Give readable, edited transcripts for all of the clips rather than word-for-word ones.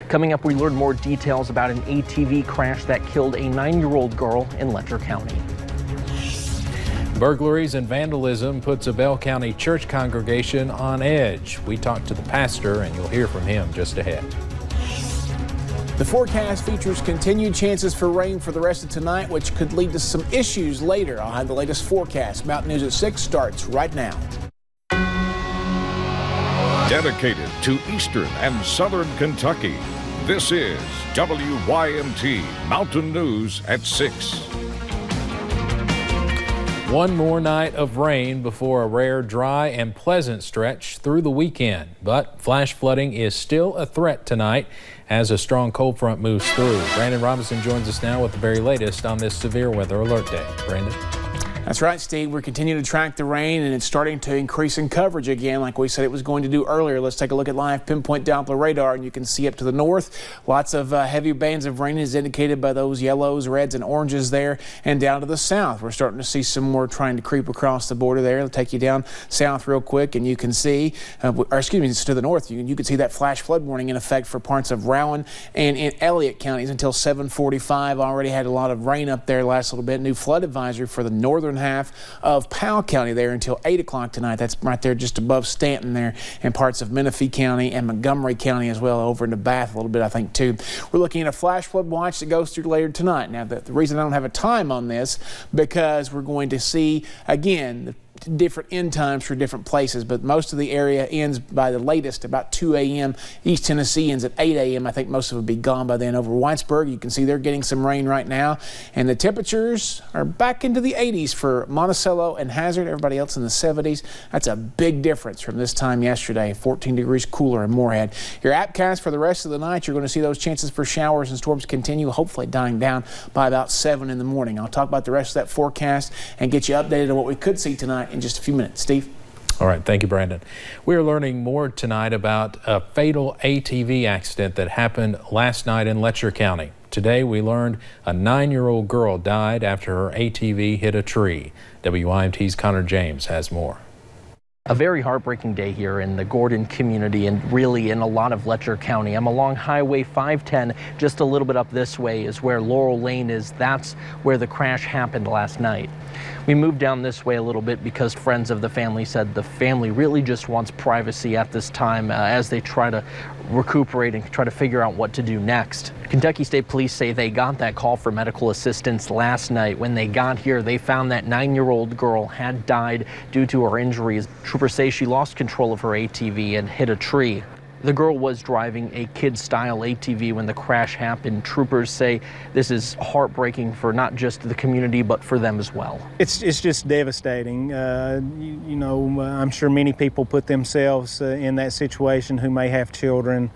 Coming up, we learn more details about an ATV crash that killed a 9-year-old girl in Letcher County. Burglaries and vandalism puts a Bell County church congregation on edge. We talked to the pastor, and you'll hear from him just ahead. The forecast features continued chances for rain for the rest of tonight, which could lead to some issues later. I'll have the latest forecast. Mountain News at 6 starts right now. Dedicated to Eastern and Southern Kentucky, this is WYMT Mountain News at 6. One more night of rain before a rare, dry and pleasant stretch through the weekend. But flash flooding is still a threat tonight as a strong cold front moves through. Brandon Robinson joins us now with the very latest on this severe weather alert day. Brandon? That's right, Steve. We're continuing to track the rain, and it's starting to increase in coverage again like we said it was going to do earlier. Let's take a look at live pinpoint Doppler radar, and you can see up to the north lots of heavy bands of rain is indicated by those yellows, reds, and oranges there. And down to the south, we're starting to see some more trying to creep across the border there. It'll take you down south real quick, and you can see, or excuse me, it's to the north. You can see that flash flood warning in effect for parts of Rowan and in Elliott counties until 7:45. Already had a lot of rain up there last little bit. New flood advisory for the northern half of Powell County there until 8 o'clock tonight. That's right there just above Stanton there, and parts of Menifee County and Montgomery County as well, over into Bath a little bit, I think, too. We're looking at a flash flood watch that goes through later tonight. Now, the reason I don't have a time on this, because we're going to see, again, different end times for different places, but most of the area ends by the latest about 2 a.m. East Tennessee ends at 8 a.m. I think most of it will be gone by then. Over Whitesburg, you can see they're getting some rain right now, and the temperatures are back into the 80s for Monticello and Hazard. Everybody else in the 70s. That's a big difference from this time yesterday. 14 degrees cooler in Moorhead. Your appcast for the rest of the night, you're going to see those chances for showers and storms continue, hopefully dying down by about 7 in the morning. I'll talk about the rest of that forecast and get you updated on what we could see tonight in just a few minutes. Steve? All right, thank you, Brandon. We are learning more tonight about a fatal ATV accident that happened last night in Letcher County. Today we learned a 9-year-old girl died after her ATV hit a tree. WYMT's Connor James has more. A very heartbreaking day here in the Gordon community and really in a lot of Letcher County. I'm along Highway 510. Just a little bit up this way is where Laurel Lane is. That's where the crash happened last night. We moved down this way a little bit because friends of the family said the family really just wants privacy at this time as they try to recuperate and try to figure out what to do next. Kentucky State Police say they got that call for medical assistance last night. When they got here, they found that 9-year-old girl had died due to her injuries. Troopers say she lost control of her ATV and hit a tree. The girl was driving a kid-style ATV when the crash happened. Troopers say this is heartbreaking for not just the community, but for them as well. It's just devastating. You know, I'm sure many people put themselves in that situation who may have children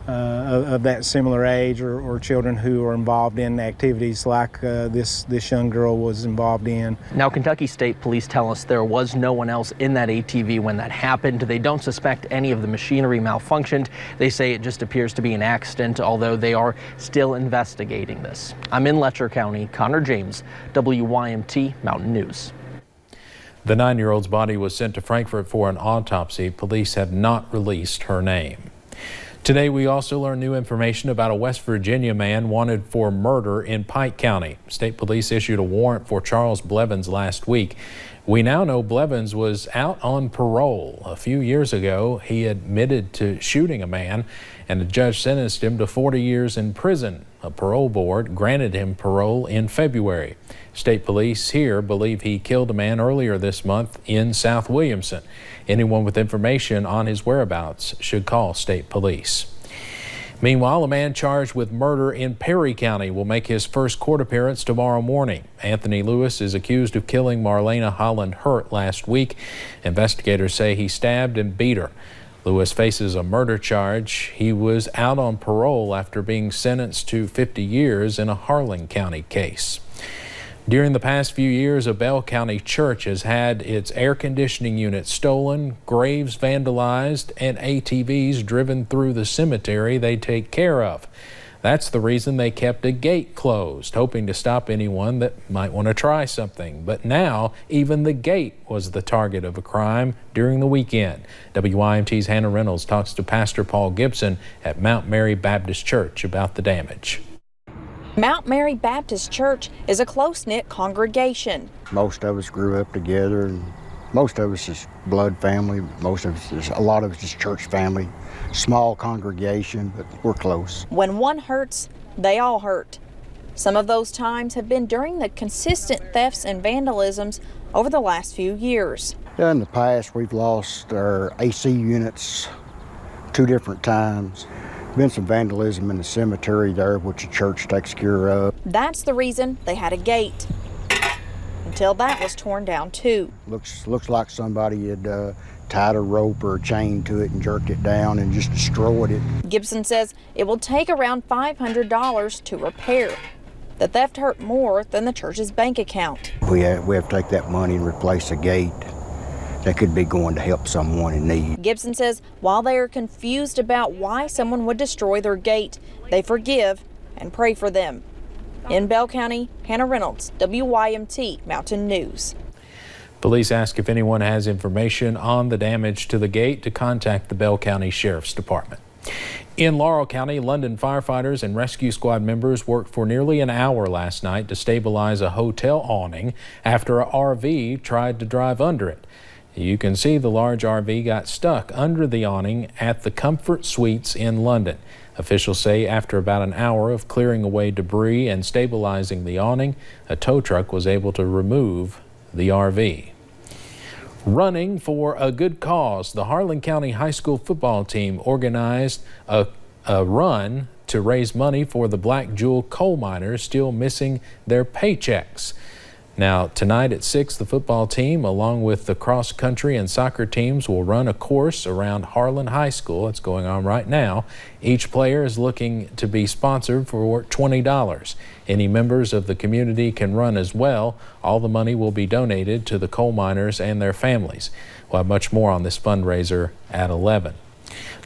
of that similar age, or children who are involved in activities like this young girl was involved in. Now, Kentucky State Police tell us there was no one else in that ATV when that happened. They don't suspect any of the machinery malfunctioned. They say it just appears to be an accident, although they are still investigating this. I'm in Letcher County. Connor James, WYMT Mountain News. The 9-year-old's body was sent to Frankfort for an autopsy. Police have not released her name. Today, we also learned new information about a West Virginia man wanted for murder in Pike County. State Police issued a warrant for Charles Blevins last week. We now know Blevins was out on parole. A few years ago, he admitted to shooting a man, and a judge sentenced him to 40 years in prison. A parole board granted him parole in February. State Police here believe he killed a man earlier this month in South Williamson. Anyone with information on his whereabouts should call State Police. Meanwhile, a man charged with murder in Perry County will make his first court appearance tomorrow morning. Anthony Lewis is accused of killing Marlena Holland Hurt last week. Investigators say he stabbed and beat her. Lewis faces a murder charge. He was out on parole after being sentenced to 50 years in a Harlan County case. During the past few years, a Bell County church has had its air conditioning unit stolen, graves vandalized, and ATVs driven through the cemetery they take care of. That's the reason they kept a gate closed, hoping to stop anyone that might want to try something. But now even the gate was the target of a crime during the weekend. WYMT's Hannah Reynolds talks to Pastor Paul Gibson at Mount Mary Baptist Church about the damage. Mount Mary Baptist Church is a close-knit congregation. Most of us grew up together, and most of us is blood family. A lot of us is church family. Small congregation, but we're close. When one hurts, they all hurt. Some of those times have been during the consistent thefts and vandalisms over the last few years. In the past, we've lost our AC units 2 different times. Been some vandalism in the cemetery there, which the church takes care of. That's the reason they had a gate, until that was torn down too. Looks like somebody had tied a rope or a chain to it and jerked it down and just destroyed it. Gibson says it will take around $500 to repair. The theft hurt more than the church's bank account. We have to take that money and replace a gate that could be going to help someone in need. Gibson says while they are confused about why someone would destroy their gate, they forgive and pray for them. In Bell County, Hannah Reynolds, WYMT Mountain News. Police ask if anyone has information on the damage to the gate to contact the Bell County Sheriff's Department. In Laurel County, London firefighters and rescue squad members worked for nearly an hour last night to stabilize a hotel awning after an RV tried to drive under it. You can see the large RV got stuck under the awning at the Comfort Suites in London. Officials say after about an hour of clearing away debris and stabilizing the awning, a tow truck was able to remove the RV. Running for a good cause, the Harlan County High School football team organized a run to raise money for the Black Jewel coal miners still missing their paychecks. Now, tonight at 6, the football team, along with the cross-country and soccer teams, will run a course around Harlan High School. It's going on right now. Each player is looking to be sponsored for $20. Any members of the community can run as well. All the money will be donated to the coal miners and their families. We'll have much more on this fundraiser at 11.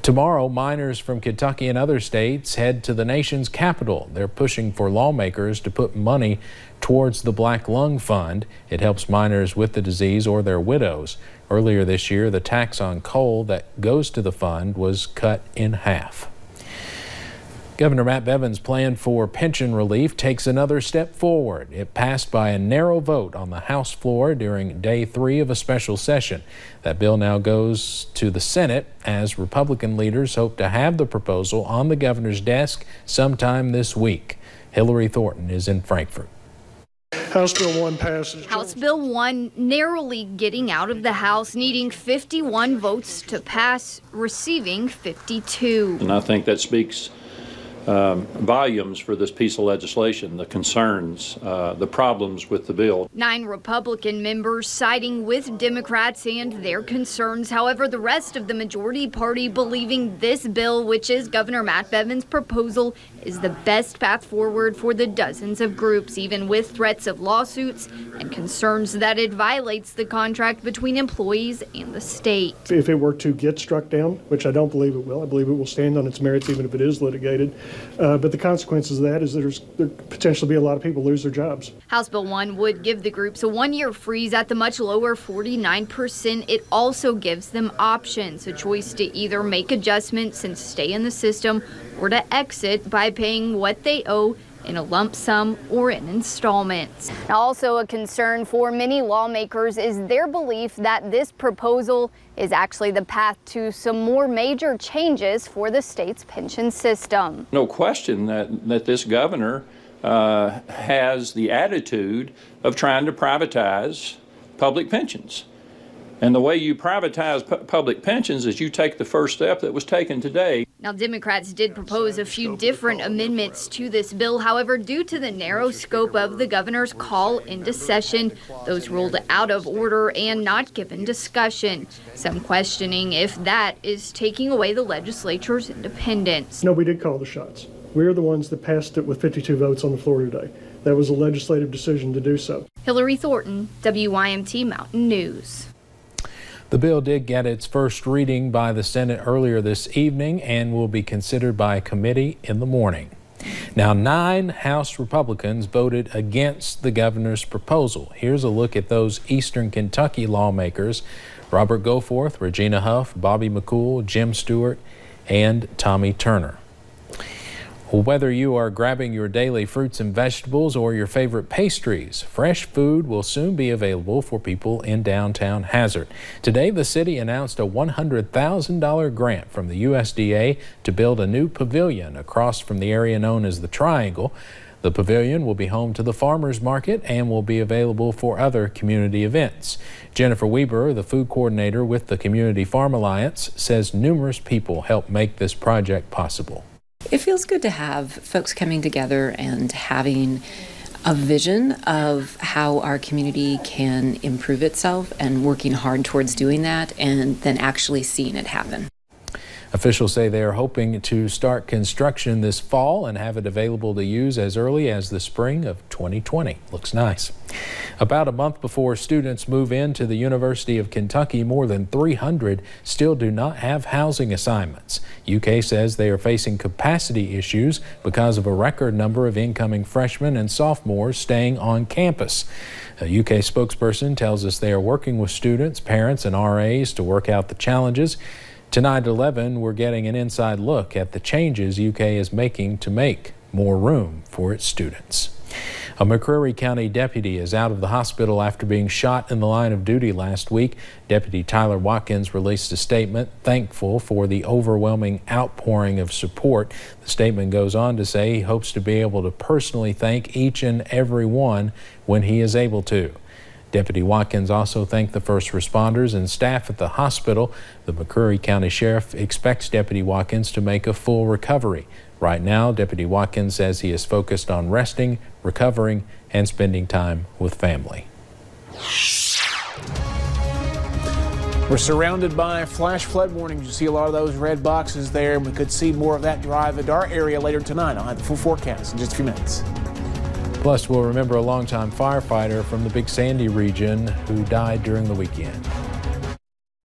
Tomorrow, miners from Kentucky and other states head to the nation's capital. They're pushing for lawmakers to put money towards the Black Lung Fund. It helps miners with the disease or their widows. Earlier this year, the tax on coal that goes to the fund was cut in half. Governor Matt Bevin's plan for pension relief takes another step forward. It passed by a narrow vote on the House floor during day 3 of a special session. That bill now goes to the Senate as Republican leaders hope to have the proposal on the governor's desk sometime this week. Hillary Thornton is in Frankfort. House Bill 1 passes. House Bill 1 narrowly getting out of the House, needing 51 votes to pass, receiving 52. And I think that speaks volumes for this piece of legislation, the concerns, the problems with the bill. 9 Republican members siding with Democrats and their concerns. However, the rest of the majority party believing this bill, which is Governor Matt Bevin's proposal, is the best path forward for the dozens of groups, even with threats of lawsuits and concerns that it violates the contract between employees and the state. If it were to get struck down, which I don't believe it will, I believe it will stand on its merits even if it is litigated. But the consequences of that is there potentially be a lot of people lose their jobs. House Bill 1 would give the groups a 1-year freeze at the much lower 49%. It also gives them options, a choice to either make adjustments and stay in the system or to exit by paying what they owe in a lump sum or in installments. Now, also a concern for many lawmakers is their belief that this proposal is actually the path to some more major changes for the state's pension system. No question that this governor has the attitude of trying to privatize public pensions. And the way you privatize public pensions is you take the first step that was taken today. Now, Democrats did propose a few different amendments to this bill. However, due to the narrow scope of the governor's call into session, those ruled out of order and not given discussion. Some questioning if that is taking away the legislature's independence. No, we did call the shots. We're the ones that passed it with 52 votes on the floor today. That was a legislative decision to do so. Hillary Thornton, WYMT Mountain News. The bill did get its first reading by the Senate earlier this evening and will be considered by a committee in the morning. Now, 9 House Republicans voted against the governor's proposal. Here's a look at those Eastern Kentucky lawmakers: Robert Goforth, Regina Huff, Bobby McCool, Jim Stewart, and Tommy Turner. Whether you are grabbing your daily fruits and vegetables or your favorite pastries, fresh food will soon be available for people in downtown Hazard. Today, the city announced a $100,000 grant from the USDA to build a new pavilion across from the area known as the Triangle. The pavilion will be home to the farmers market and will be available for other community events. Jennifer Weber, the food coordinator with the Community Farm Alliance, says numerous people helped make this project possible. It feels good to have folks coming together and having a vision of how our community can improve itself and working hard towards doing that, and then actually seeing it happen. Officials say they are hoping to start construction this fall and have it available to use as early as the spring of 2020. Looks nice. About a month before students move into the University of Kentucky, more than 300 still do not have housing assignments. UK says they are facing capacity issues because of a record number of incoming freshmen and sophomores staying on campus. A UK spokesperson tells us they are working with students, parents, and RAs to work out the challenges. Tonight at 11, we're getting an inside look at the changes UK is making to make more room for its students. A McCreary County deputy is out of the hospital after being shot in the line of duty last week. Deputy Tyler Watkins released a statement thankful for the overwhelming outpouring of support. The statement goes on to say he hopes to be able to personally thank each and every one when he is able to. Deputy Watkins also thanked the first responders and staff at the hospital. The McCreary County Sheriff expects Deputy Watkins to make a full recovery. Right now, Deputy Watkins says he is focused on resting, recovering, and spending time with family. We're surrounded by flash flood warnings. You see a lot of those red boxes there, and we could see more of that drive into our area later tonight. I'll have the full forecast in just a few minutes. Plus, we'll remember a longtime firefighter from the Big Sandy region who died during the weekend.